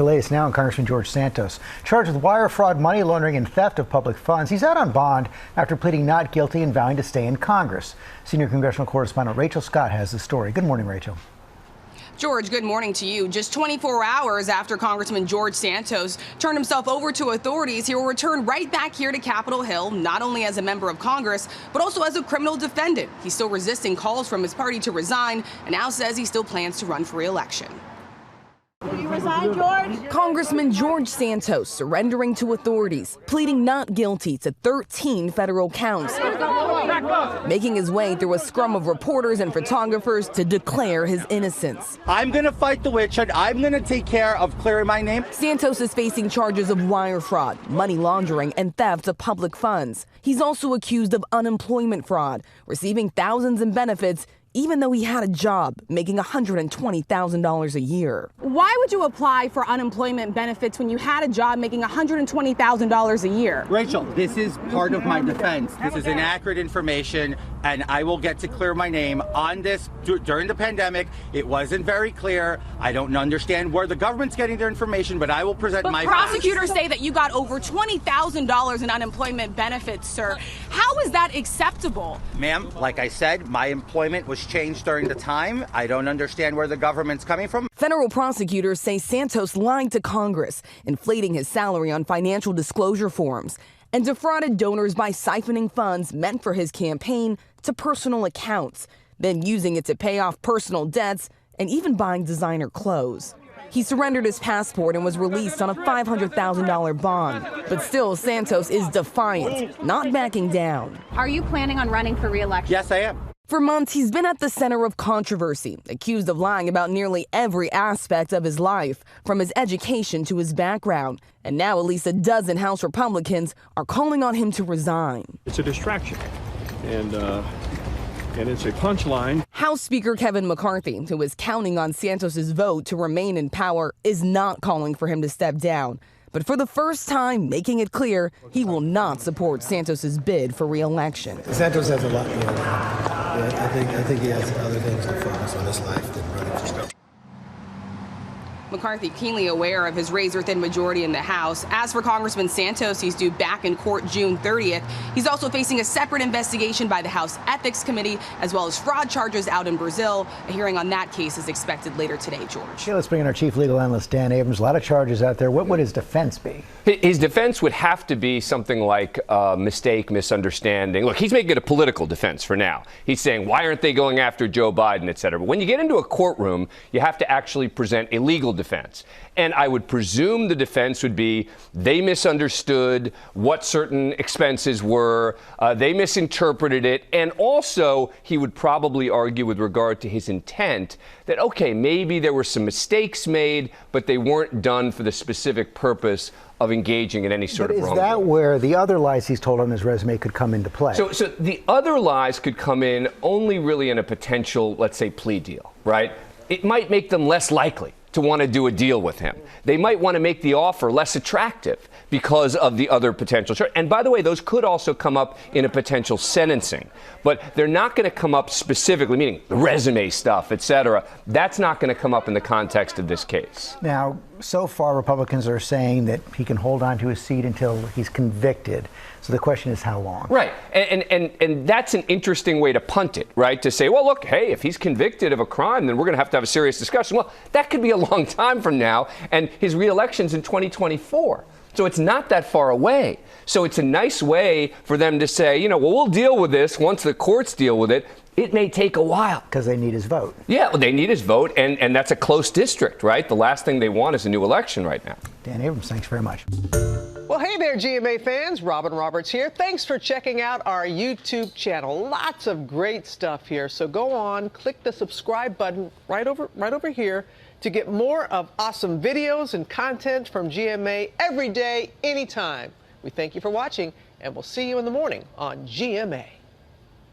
The latest now on Congressman George Santos, charged with wire fraud, money laundering, and theft of public funds. He's out on bond after pleading not guilty and vowing to stay in Congress. Senior congressional correspondent Rachel Scott has the story. Good morning, Rachel. George, good morning to you. Just 24 hours after Congressman George Santos turned himself over to authorities, he will return right back here to Capitol Hill, not only as a member of Congress, but also as a criminal defendant. He's still resisting calls from his party to resign and now says he still plans to run for re-election. Will you resign, George? Congressman George Santos surrendering to authorities, pleading not guilty to 13 federal counts, making his way through a scrum of reporters and photographers to declare his innocence. I'm going to fight the witch hunt. I'm going to take care of clearing my name. Santos is facing charges of wire fraud, money laundering, and theft of public funds. He's also accused of unemployment fraud, receiving thousands in benefits even though he had a job making $120,000 a year. Why would you apply for unemployment benefits when you had a job making $120,000 a year? Rachel, this is part of my defense. This is inaccurate information, and I will get to clear my name on this. During the pandemic, it wasn't very clear. I don't understand where the government's getting their information, but I will present my facts. Prosecutors say that you got over $20,000 in unemployment benefits, sir. How is that acceptable? Ma'am, like I said, my employment was changed during the time. I don't understand where the government's coming from. Federal prosecutors say Santos lied to Congress, inflating his salary on financial disclosure forms, and defrauded donors by siphoning funds meant for his campaign to personal accounts, then using it to pay off personal debts and even buying designer clothes. He surrendered his passport and was released on a $500,000 bond. But still, Santos is defiant, not backing down. Are you planning on running for re-election? Yes, I am. For months, he's been at the center of controversy, accused of lying about nearly every aspect of his life, from his education to his background. And now at least a dozen House Republicans are calling on him to resign. It's a distraction, and it's a punchline. House Speaker Kevin McCarthy, who is counting on Santos's vote to remain in power, is not calling for him to step down. But for the first time, making it clear he will not support Santos's bid for re-election. Santos has a lot going on. I think he has other things to focus on his life than running for Speaker. McCarthy keenly aware of his razor-thin majority in the House. As for Congressman Santos, he's due back in court June 30th. He's also facing a separate investigation by the House Ethics Committee, as well as fraud charges out in Brazil. A hearing on that case is expected later today, George. Okay, let's bring in our chief legal analyst, Dan Abrams. A lot of charges out there. What would his defense be? His defense would have to be something like mistake, misunderstanding. Look, he's making it a political defense for now. He's saying, why aren't they going after Joe Biden, et cetera. But when you get into a courtroom, you have to actually present a legal defense. And I would presume the defense would be they misunderstood what certain expenses were, they misinterpreted it, and also he would probably argue with regard to his intent that, okay, maybe there were some mistakes made, but they weren't done for the specific purpose of engaging in any sort of wrongdoing. Is that where the other lies he's told on his resume could come into play? So the other lies could come in only really in a potential, let's say, plea deal, right? It might make them less likely to want to do a deal with him. They might want to make the offer less attractive because of the other potential charge. And by the way, those could also come up in a potential sentencing. But they're not going to come up specifically, meaning the resume stuff, et cetera. That's not going to come up in the context of this case. Now, so far, Republicans are saying that he can hold on to his seat until he's convicted. So the question is how long? Right. And that's an interesting way to punt it, right? To say, well, look, hey, if he's convicted of a crime, then we're going to have a serious discussion. Well, that could be a long time from now, and his re-election's in 2024. So it's not that far away. So it's a nice way for them to say, well, we'll deal with this once the courts deal with it. It may take a while. Because they need his vote. Yeah, well, they need his vote, and that's a close district, right? The last thing they want is a new election right now. Dan Abrams, thanks very much. Well, hey there, GMA fans. Robin Roberts here. Thanks for checking out our YouTube channel. Lots of great stuff here. So go on, click the subscribe button right over here to get more of awesome videos and content from GMA every day, anytime. We thank you for watching, and we'll see you in the morning on GMA.